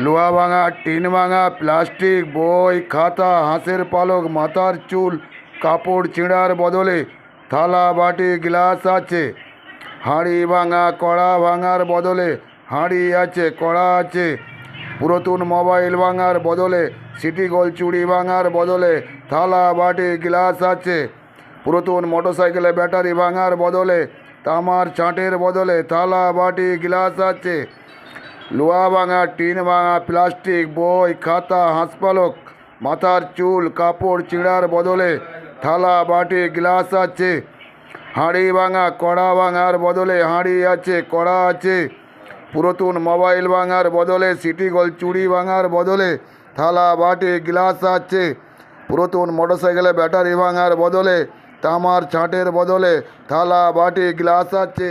লোহা ভাঙা, টিন ভাঙা, প্লাস্টিক, বই, খাতা, হাঁসের পালক, মাথার চুল, কাপড় ছেঁড়ার বদলে থালা, বাটি, গ্লাস আছে। হাঁড়ি ভাঙা, কড়া ভাঙার বদলে হাঁড়ি আছে, কড়া আছে। পুরাতন মোবাইল ভাঙার বদলে সিটি গোল্ড, চুড়ি ভাঙার বদলে থালা, বাটি, গ্লাস আছে। পুরাতন মোটরসাইকেলে ব্যাটারি ভাঙার বদলে তামার ছাঁটের বদলে থালা, বাটি, গ্লাস আছে। লোহা ভাঙা, টিন ভাঙা, প্লাস্টিক, বই, খাতা, হাঁসপালক, মাথার চুল, কাপড় ছেঁড়ার বদলে থালা, বাটি, গ্লাস আছে। হাঁড়ি ভাঙা, কড়া ভাঙার বদলে হাঁড়ি আছে, কড়া আছে। পুরাতন মোবাইল ভাঙার বদলে সিটি গোল্ড, চুড়ি ভাঙার বদলে থালা, বাটি, গ্লাস আছে। পুরাতন মোটরসাইকেলে ব্যাটারি ভাঙার বদলে তামার ছাঁটের বদলে থালা, বাটি, গ্লাস আছে।